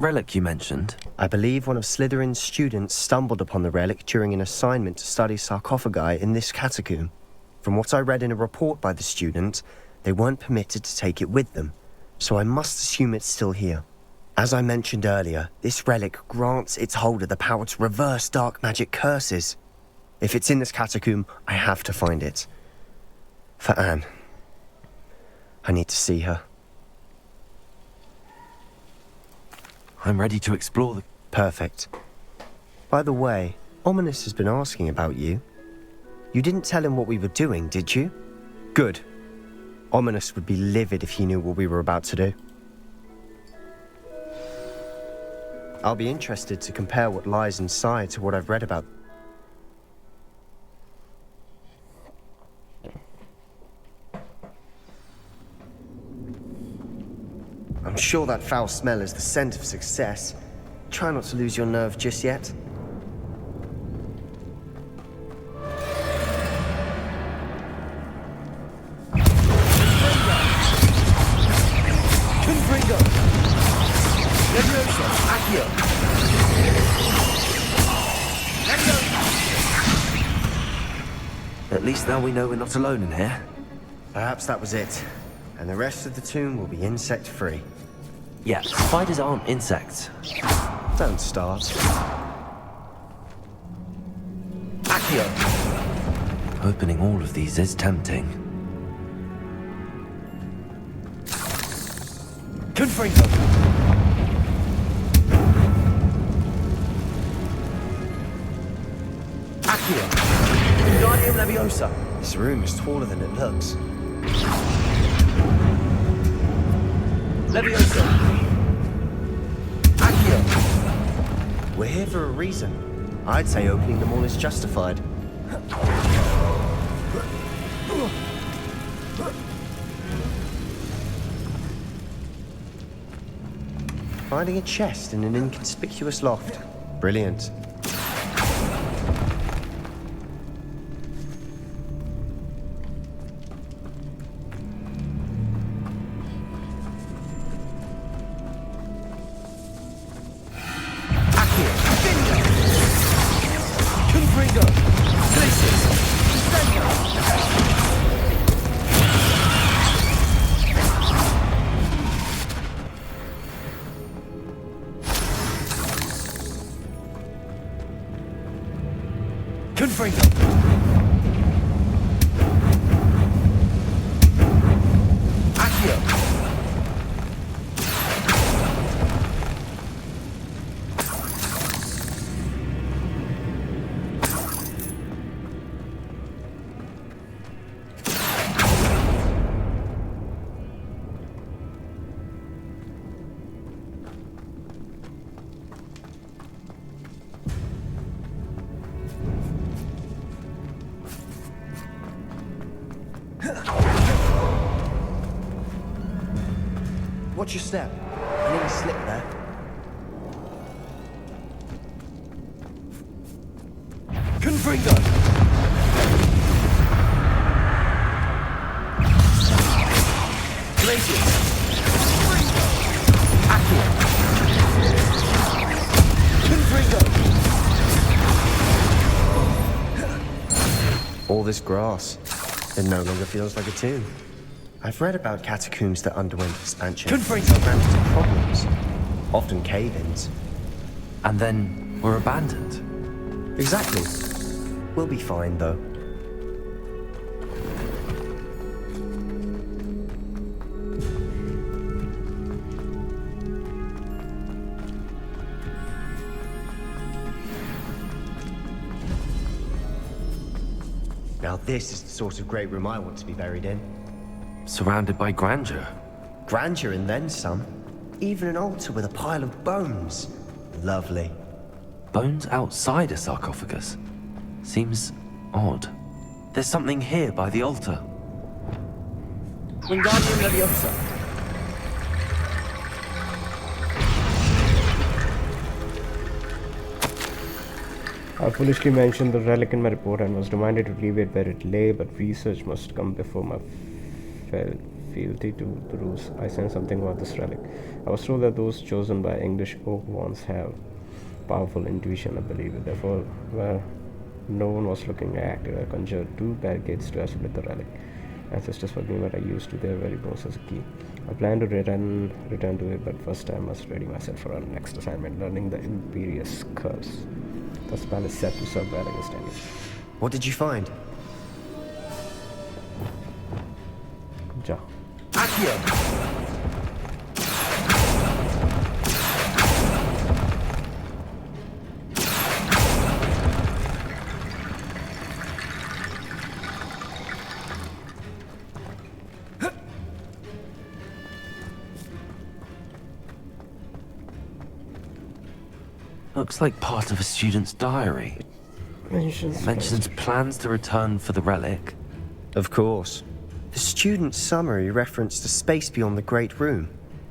relic you mentioned? I believe one of Slytherin's students stumbled upon the relic during an assignment to study sarcophagi in this catacomb. From what I read in a report by the student, they weren't permitted to take it with them, so I must assume it's still here. As I mentioned earlier, this relic grants its holder the power to reverse dark magic curses. If it's in this catacomb, I have to find it. For Anne. I need to see her. I'm ready to explore the... Perfect. By the way, Ominous has been asking about you. You didn't tell him what we were doing, did you? Good. Ominous would be livid if he knew what we were about to do. I'll be interested to compare what lies inside to what I've read about. I'm sure that foul smell is the scent of success. Try not to lose your nerve just yet. At least now we know we're not alone in here. Perhaps that was it. And the rest of the tomb will be insect-free. Yeah, spiders aren't insects. Don't start. Accio! Opening all of these is tempting. Confringo! Accio! Wingardium Leviosa! This room is taller than it looks. Leviosa! Accio! We're here for a reason. I'd say opening them all is justified. Finding a chest in an inconspicuous loft. Brilliant. Watch your step. I nearly slipped there. Confringo! Glacius! Accio! Confringo! All this grass. It no longer feels like a tomb. I've read about catacombs that underwent expansion. Confringo! Ran into problems. Often cave-ins. And then were abandoned. Exactly. We'll be fine, though. Now this is the sort of great room I want to be buried in. Surrounded by grandeur. Grandeur and then some. Even an altar with a pile of bones. Lovely. Bones outside a sarcophagus? Seems odd. There's something here by the altar. Wingardium Leviosa. I foolishly mentioned the relic in my report and was reminded to leave it where it lay, but research must come before my fealty to the rules. I sensed something about this relic. I was told that those chosen by English oak wands have powerful intuition, I believe. Therefore, where no one was looking active, I conjured 2 barricades to isolate the relic. Ancestors forgive me, but I used to their very bones as a key. I plan to return to it, but first I must ready myself for our next assignment, learning the Imperious Curse. The spell is set to serve well against enemies. What did you find? Ja. Accio! Looks like part of a student's diary. Mentions plans to return for the relic. Of course. The student's summary referenced a space beyond the Great Room,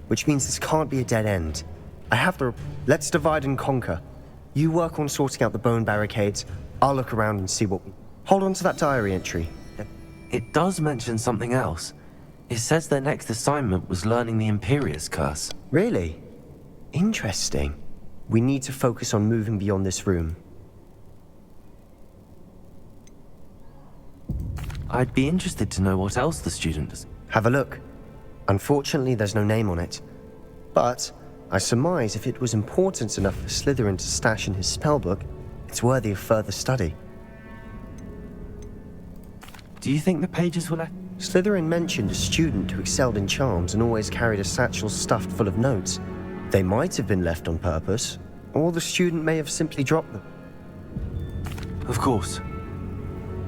which means this can't be a dead end. I have the... Let's divide and conquer. You work on sorting out the bone barricades. I'll look around and see what... Hold on to that diary entry. It does mention something else. It says their next assignment was learning the Imperious Curse. Really? Interesting. We need to focus on moving beyond this room. I'd be interested to know what else the student does. Have a look. Unfortunately, there's no name on it. But I surmise if it was important enough for Slytherin to stash in his spellbook, it's worthy of further study. Do you think the pages will... Slytherin mentioned a student who excelled in charms and always carried a satchel stuffed full of notes. They might have been left on purpose, or the student may have simply dropped them. Of course.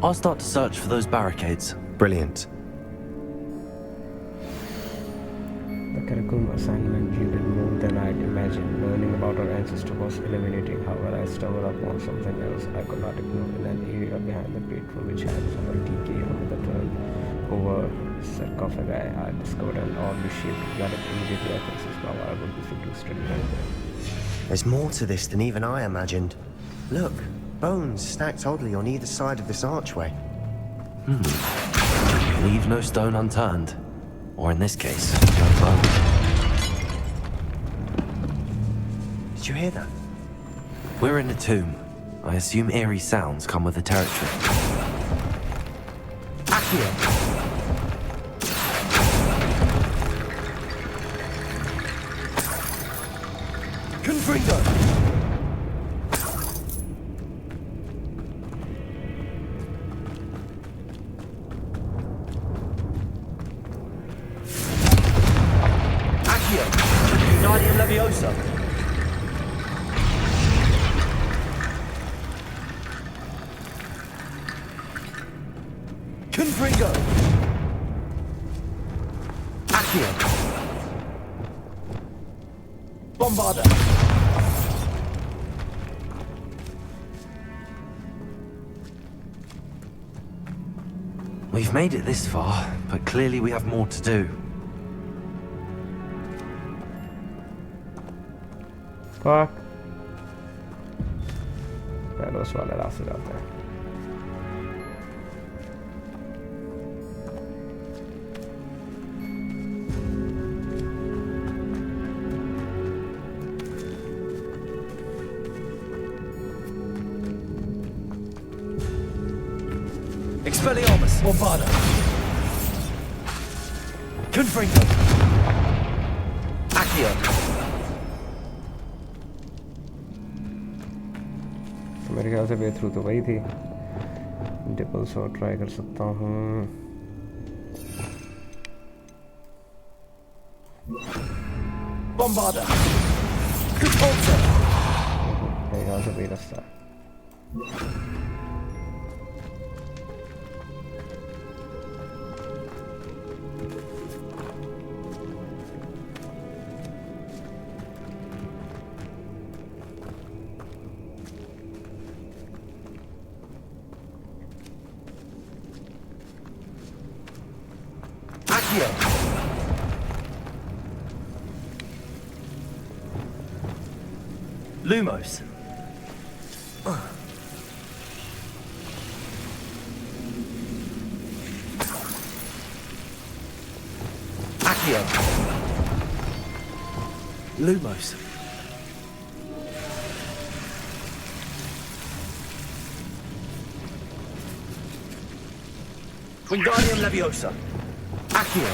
I'll start to search for those barricades. Brilliant. The curriculum assignment yielded more than I'd imagined. Learning about our ancestor was illuminating. However, I stumbled upon something else I could not ignore in an area behind the great room which had some decay under the turn-over sarcophagi. I discovered an oddly shaped relic immediately references now I would be fit to study right there. There's more to this than even I imagined. Look, bones stacked oddly on either side of this archway. Leave no stone unturned. Or in this case, no bone. Did you hear that? We're in a tomb. I assume eerie sounds come with the territory. Accio! Confringo! Accio! Guardian Leviosa! Confringo! Accio! Bombarda! We've made it this far, but clearly we have more to do. Fuck. पहले उस वाले रास्ते जाते हैं. Expelliarmus! Bombarda! Confringo! Accio! तो मेरे ख्याल से वे थ्रू तो वही थी. डिपल्स और ट्राई कर सकता हूँ. Bombarda! Repulsor! मेरे ख्याल से वही रास्ता है. Accio! Lumos! Accio. Lumos. Wingardium Leviosa. Accio.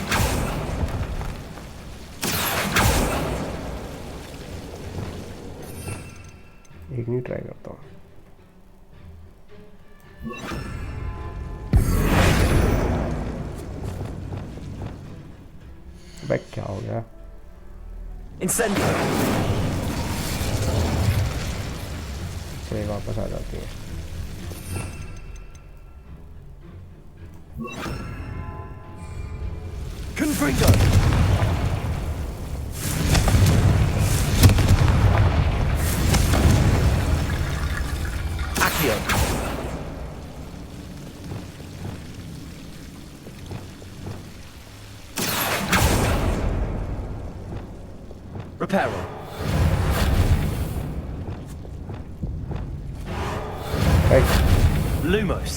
एक नहीं ट्राई करता हूँ। बैक क्या हो गया? Incendio. से वापस आ जाती है। Confringo. Accio. Reparo. Back Lumos.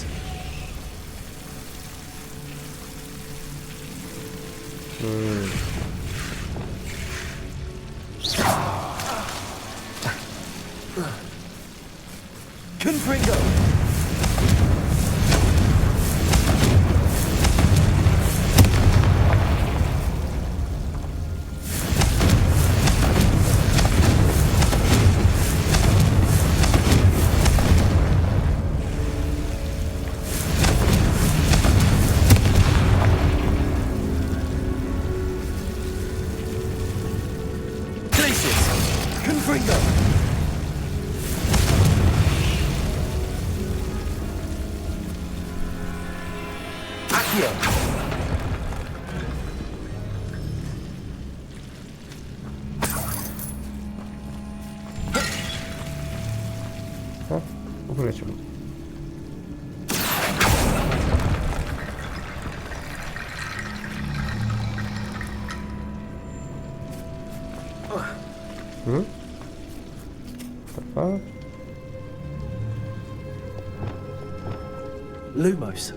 Confringo. Glacius. Confringo. Accio. हाँ ऊपर चलो। What? Lumos.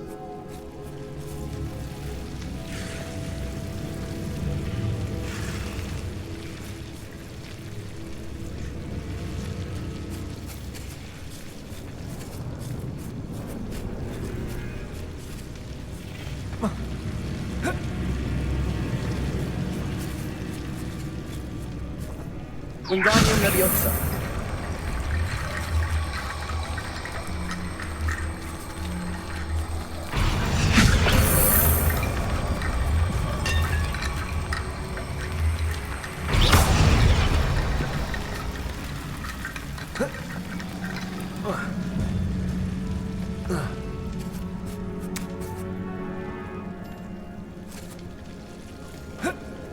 Wingardium Leviosa.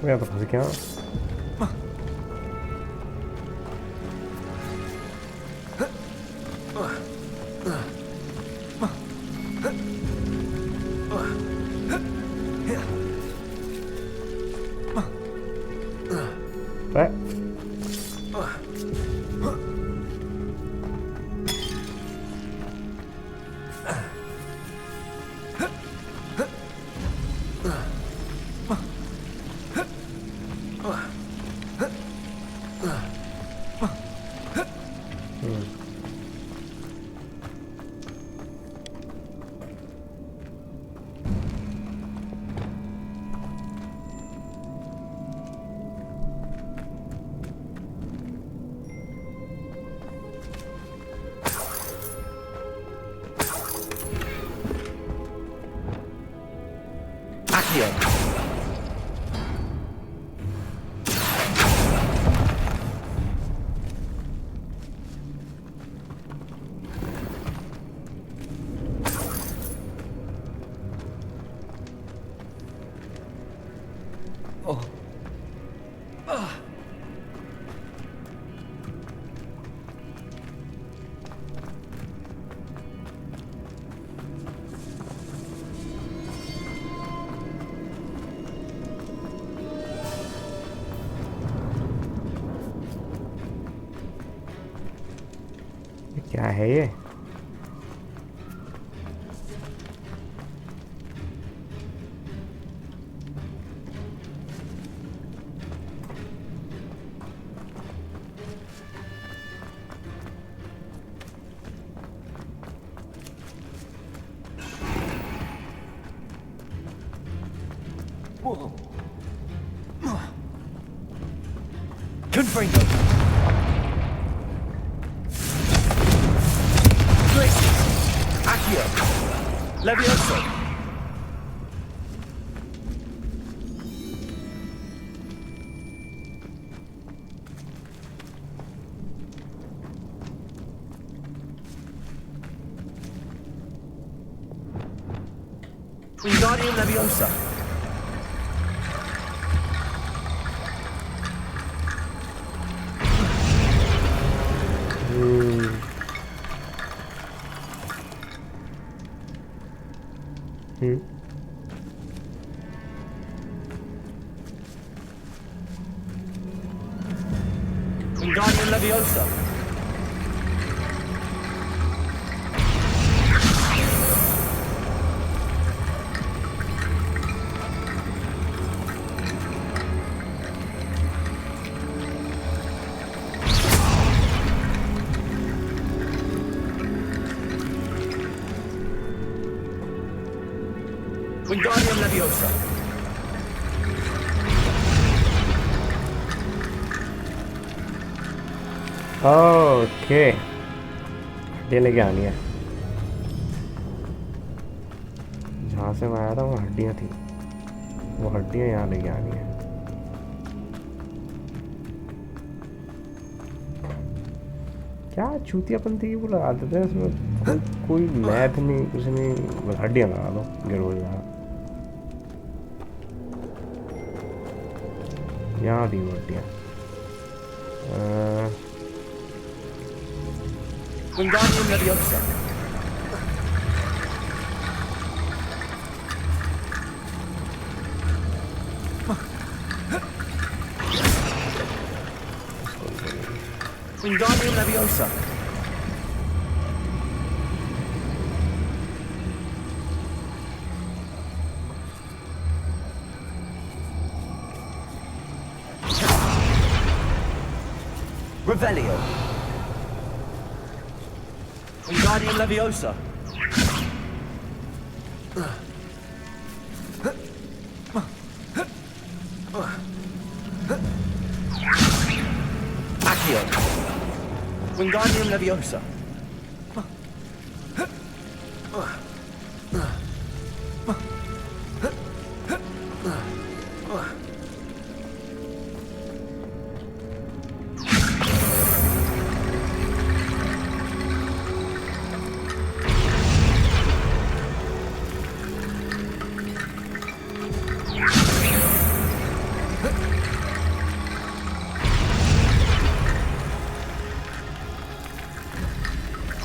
मैं तो फंस गया। Right? Accio. क्या है ये? Confringo! Glacius! Accio! Levioso! Wingardium Leviosa! Wingardium Leviosa! Wingardium Leviosa! Okay ये लेके आनी है जहाँ से मैं आया था वो हड्डियाँ थी वो हड्डियाँ यहाँ लेके आनी है क्या चूतियापन थी वो लगा देते हैं इसमें कोई मैथ नहीं कुछ नहीं बस हड्डियाँ लगा दो जरूर यहाँ थी वो हड्डियाँ Wingardium Leviosa! Wingardium Leviosa! Revelio! Wingardium Leviosa! Accio! Wingardium Leviosa!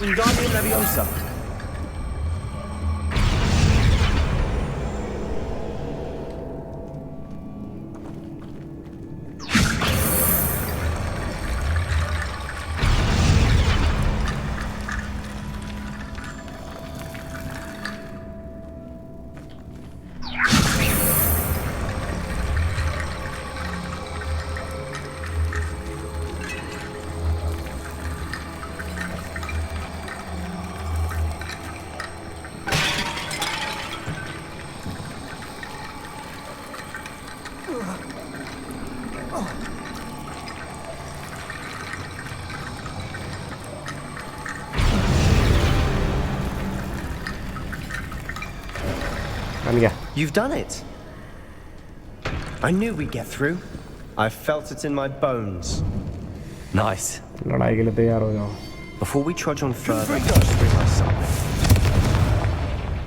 Wingardium Leviosa! You've done it! I knew we'd get through. I felt it in my bones. Nice. लड़ाई के लिए तैयार हो जाओ Before we trudge on further, I just realized something.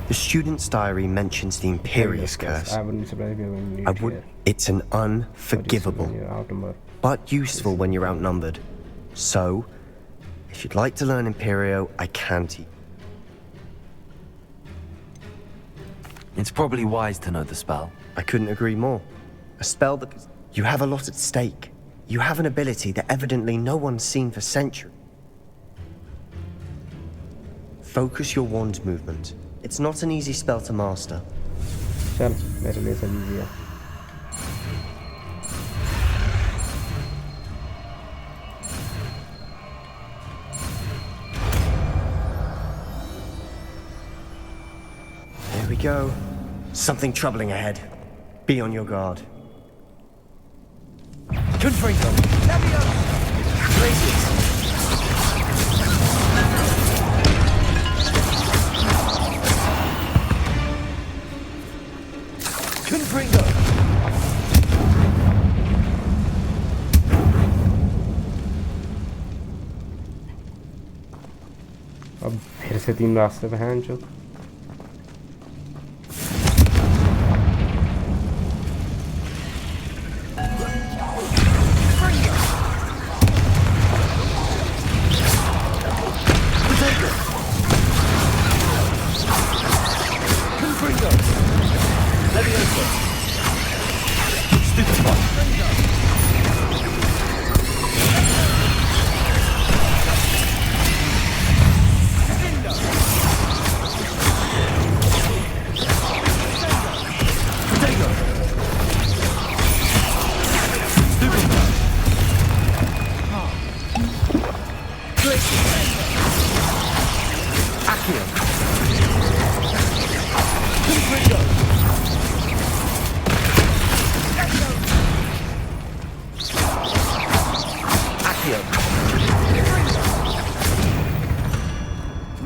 The student's diary mentions the Imperious Curse. I wouldn't surprise you when you need it. It's an unforgivable, When you're outnumbered. but useful when you're outnumbered. So, if you'd like to learn Imperio, I can teach. It's probably wise to know the spell. I couldn't agree more. A spell that... You have a lot at stake. You have an ability that evidently no one's seen for centuries. Focus your wand movement. It's not an easy spell to master. चल मेरे लिए सब easy है There we go. Something troubling ahead. Be on your guard. Confringo! Glacius! Confringo! अब फिर से 3 रास्ते पे हैं जो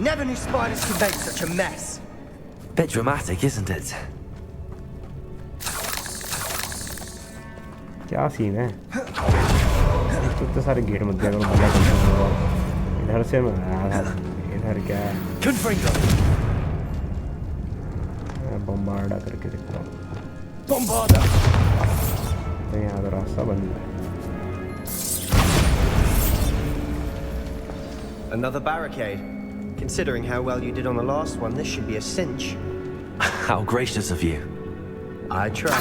Never knew spiders could make such a mess. Bit dramatic, isn't it? क्या सीन है इतने सारे गेट मत दिया करो मजा करते हो इधर से मैं आया था इधर क्या है बम्बार्डा करके दिखता हूँ Bombarda! तो यहाँ का रास्ता बंद है Another barricade. Considering how well you did on the last one, this should be a cinch. How gracious of you. I try.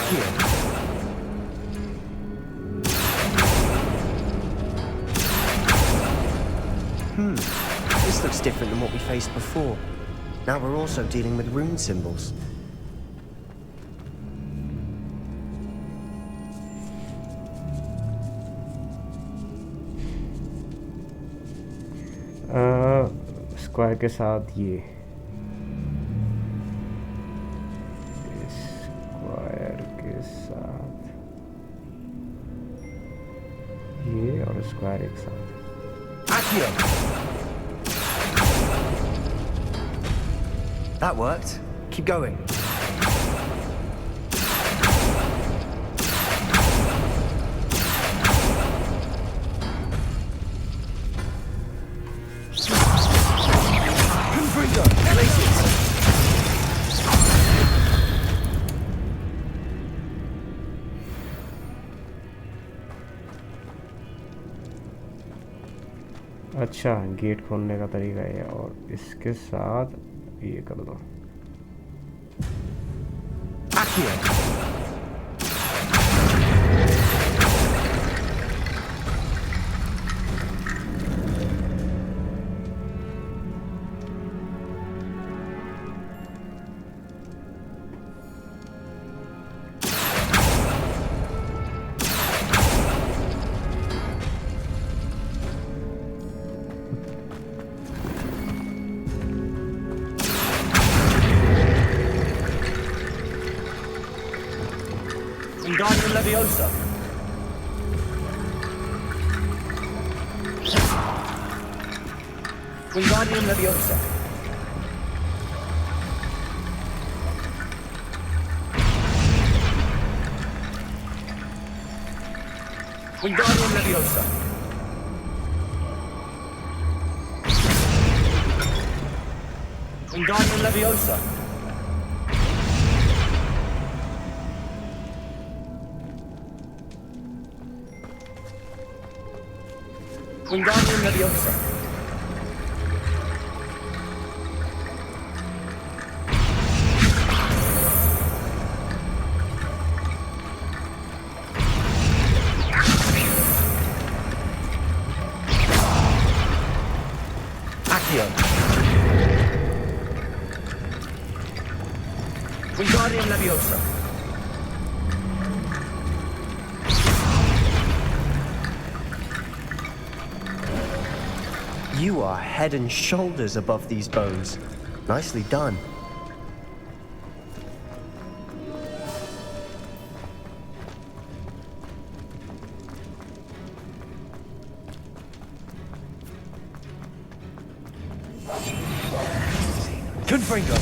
This looks different than what we faced before. Now we're also dealing with rune symbols. Square के साथ ये square के साथ ये और square एक साथ Accio! That worked. Keep going. अच्छा गेट खोलने का तरीका है और इसके साथ ये कर दो Wingardium Leviosa! Wingardium Leviosa! Wingardium Leviosa! Wingardium Leviosa! Wingardium Leviosa! Accio! Wingardium Leviosa! You are head and shoulders above these bones. Nicely done. Confringo!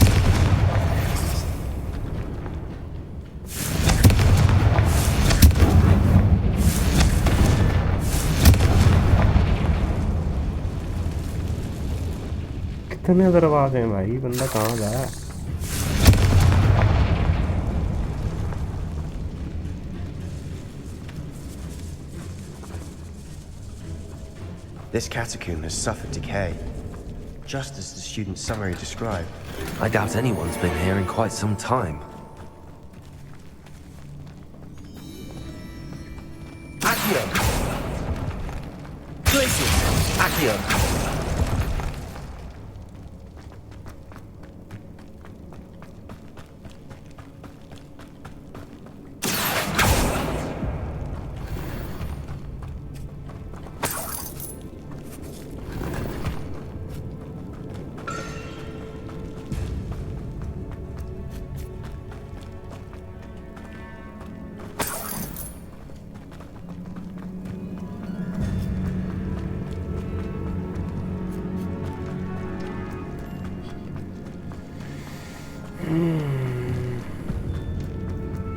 कितने दरवाजे हैं भाई, बंदा कहाँ गया? This catacomb has suffered decay, just as the student's summary described. I doubt anyone's been here in quite some time. Accio! Glacius! Accio!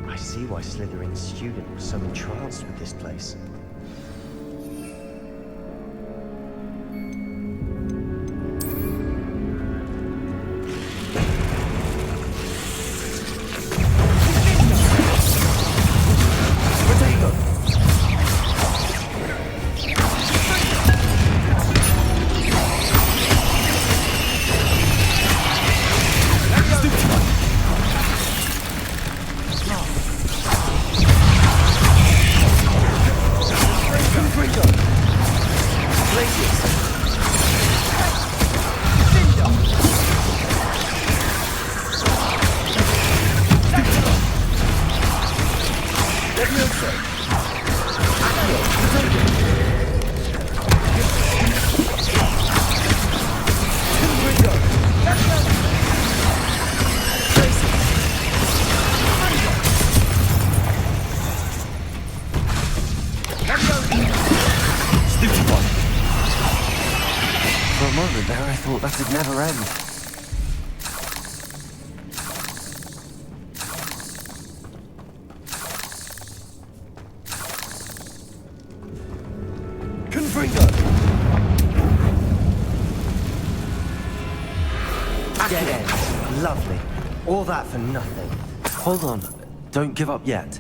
I see why Slytherin's student was so entranced with this place. For a moment there, I thought that'd never end. Confringo! Dead end. Lovely. All that for nothing. Hold on. Don't give up yet.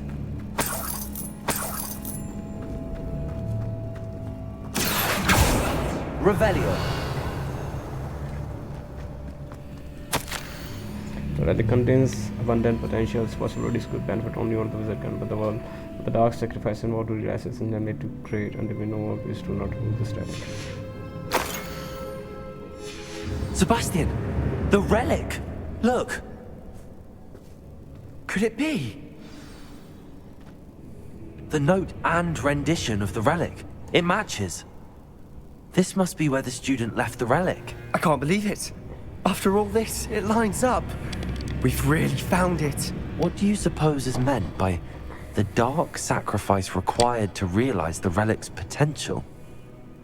Revelio. The relic contains abundant potentials. Possibilities could benefit only one to visit can, but the world, the dark sacrifice involved to realize its intended to create, and there will be no more ways to not remove this relic. Sebastian! The relic! Look! Could it be? The note and rendition of the relic. It matches. This must be where the student left the relic. I can't believe it. After all this, it lines up. We've really found it. What do you suppose is meant by the dark sacrifice required to realize the relic's potential?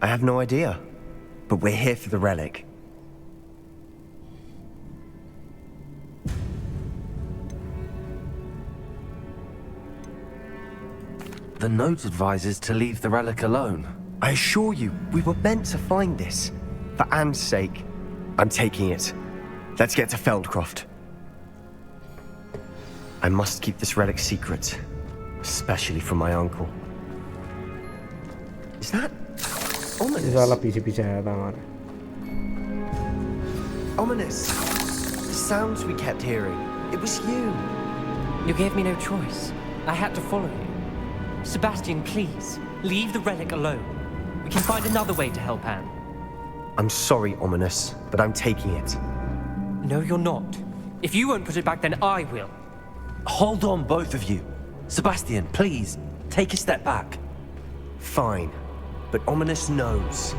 I have no idea. But we're here for the relic. The note advises to leave the relic alone. I assure you, we were meant to find this. For Anne's sake, I'm taking it. Let's get to Feldcroft. I must keep this relic secret, especially from my uncle. Is that ominous? इस वाला पीछे पीछे आया था हमारे. Ominous. The sounds we kept hearing. It was you. You gave me no choice. I had to follow you. Sebastian, please, leave the relic alone. We can find another way to help Anne. I'm sorry, Ominous, but I'm taking it. No, you're not. If you won't put it back, then I will. Hold on, both of you. Sebastian, please, take a step back. Fine. But Ominous knows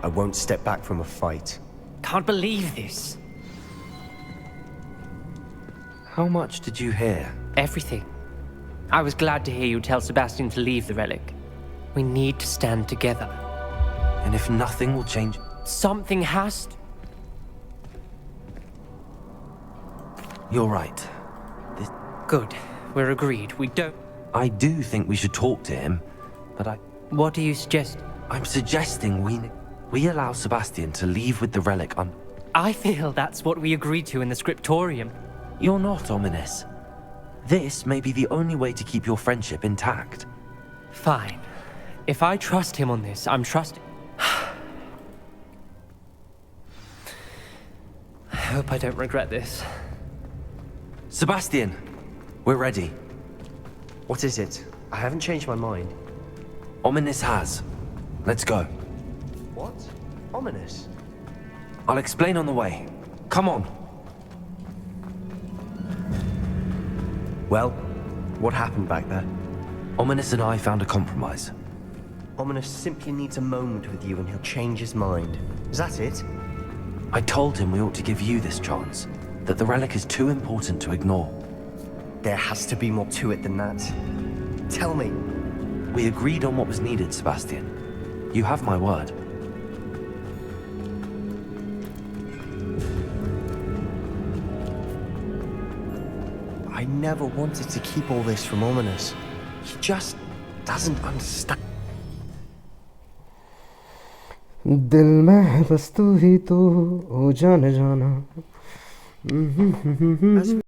I won't step back from a fight. Can't believe this. How much did you hear? Everything. I was glad to hear you tell Sebastian to leave the relic. We need to stand together. And if nothing will change... Something has to. You're right. Good. We're agreed. We don't... I do think we should talk to him, but What do you suggest? I'm suggesting we allow Sebastian to leave with the relic I feel that's what we agreed to in the scriptorium. You're not ominous. This may be the only way to keep your friendship intact. Fine. If I trust him on this, I'm trusting... I hope I don't regret this. Sebastian, we're ready. What is it? I haven't changed my mind. Ominous has. Let's go. What? Ominous? I'll explain on the way. Come on. Well, what happened back there? Ominous and I found a compromise. Ominous simply needs a moment with you and he'll change his mind. Is that it? I told him we ought to give you this chance, that the relic is too important to ignore. There has to be more to it than that. Tell me. We agreed on what was needed, Sebastian. You have my word. I never wanted to keep all this from Ominous. He just doesn't understand. दिल में है बस तू ही तो ओ जाने जाना As